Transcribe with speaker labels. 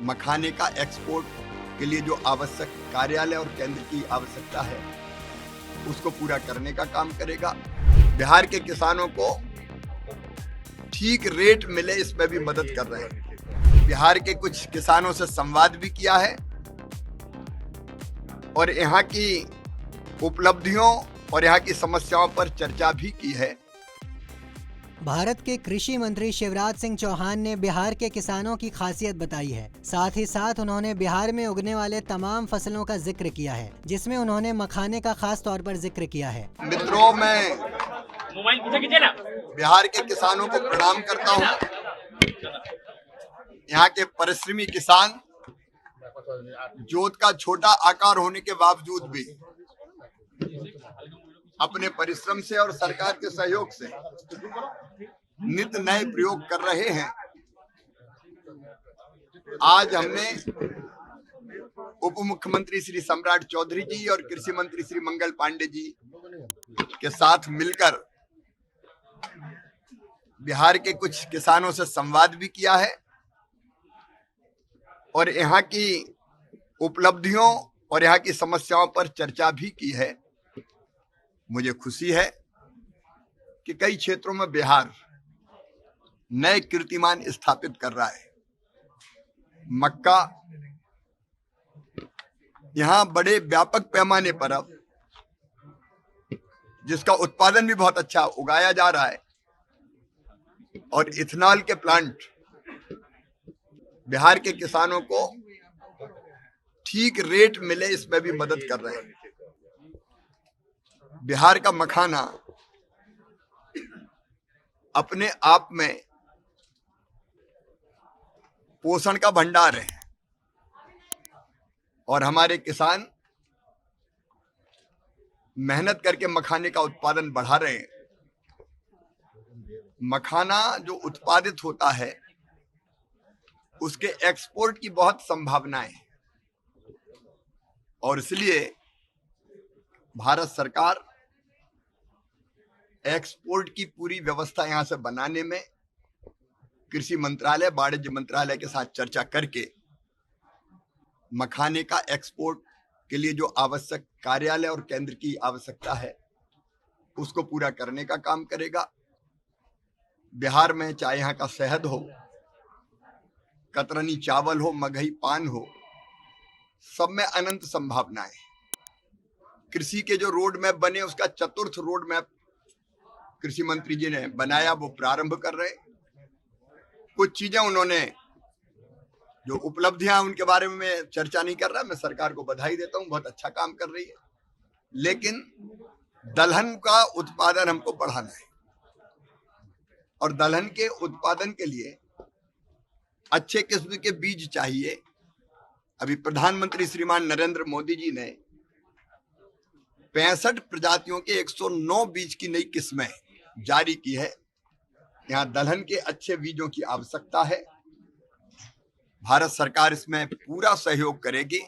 Speaker 1: मखाने का एक्सपोर्ट के लिए जो आवश्यक कार्यालय और केंद्र की आवश्यकता है उसको पूरा करने का काम करेगा। बिहार के किसानों को ठीक रेट मिले इसमें भी मदद कर रहे हैं। बिहार के कुछ किसानों से संवाद भी किया है और यहाँ की उपलब्धियों और यहाँ की समस्याओं पर चर्चा भी की है।
Speaker 2: भारत के कृषि मंत्री शिवराज सिंह चौहान ने बिहार के किसानों की खासियत बताई है। साथ ही साथ उन्होंने बिहार में उगने वाले तमाम फसलों का जिक्र किया है, जिसमें उन्होंने मखाने का खास तौर पर जिक्र किया है।
Speaker 1: मित्रों, मैं बिहार के किसानों को प्रणाम करता हूँ। यहाँ के परिश्रमी किसान जोत का छोटा आकार होने के बावजूद भी अपने परिश्रम से और सरकार के सहयोग से नित नए प्रयोग कर रहे हैं। आज हमने उप मुख्यमंत्री श्री सम्राट चौधरी जी और कृषि मंत्री श्री मंगल पांडे जी के साथ मिलकर बिहार के कुछ किसानों से संवाद भी किया है और यहाँ की उपलब्धियों और यहाँ की समस्याओं पर चर्चा भी की है। मुझे खुशी है कि कई क्षेत्रों में बिहार नए कीर्तिमान स्थापित कर रहा है। मक्का यहाँ बड़े व्यापक पैमाने पर अब जिसका उत्पादन भी बहुत अच्छा उगाया जा रहा है और इथेनॉल के प्लांट बिहार के किसानों को ठीक रेट मिले इसमें भी मदद कर रहे हैं। बिहार का मखाना अपने आप में पोषण का भंडार है और हमारे किसान मेहनत करके मखाने का उत्पादन बढ़ा रहे हैं। मखाना जो उत्पादित होता है उसके एक्सपोर्ट की बहुत संभावनाएं हैं और इसलिए भारत सरकार एक्सपोर्ट की पूरी व्यवस्था यहां से बनाने में कृषि मंत्रालय, वाणिज्य मंत्रालय के साथ चर्चा करके मखाने का एक्सपोर्ट के लिए जो आवश्यक कार्यालय और केंद्र की आवश्यकता है उसको पूरा करने का काम करेगा। बिहार में चाहे यहाँ का शहद हो, कतरनी चावल हो, मगही पान हो, सब में अनंत संभावनाएं। कृषि के जो रोड मैप बने उसका चतुर्थ रोड मैप कृषि मंत्री जी ने बनाया, वो प्रारंभ कर रहे। कुछ चीजें उन्होंने जो उपलब्धियां उनके बारे में चर्चा नहीं कर रहा, मैं सरकार को बधाई देता हूं, बहुत अच्छा काम कर रही है। लेकिन दलहन का उत्पादन हमको बढ़ाना है और दलहन के उत्पादन के लिए अच्छे किस्म के बीज चाहिए। अभी प्रधानमंत्री श्रीमान नरेंद्र मोदी जी ने 65 प्रजातियों के 109 बीज की नई किस्में जारी की है। यहाँ दलहन के अच्छे बीजों की आवश्यकता है। भारत सरकार इसमें पूरा सहयोग करेगी।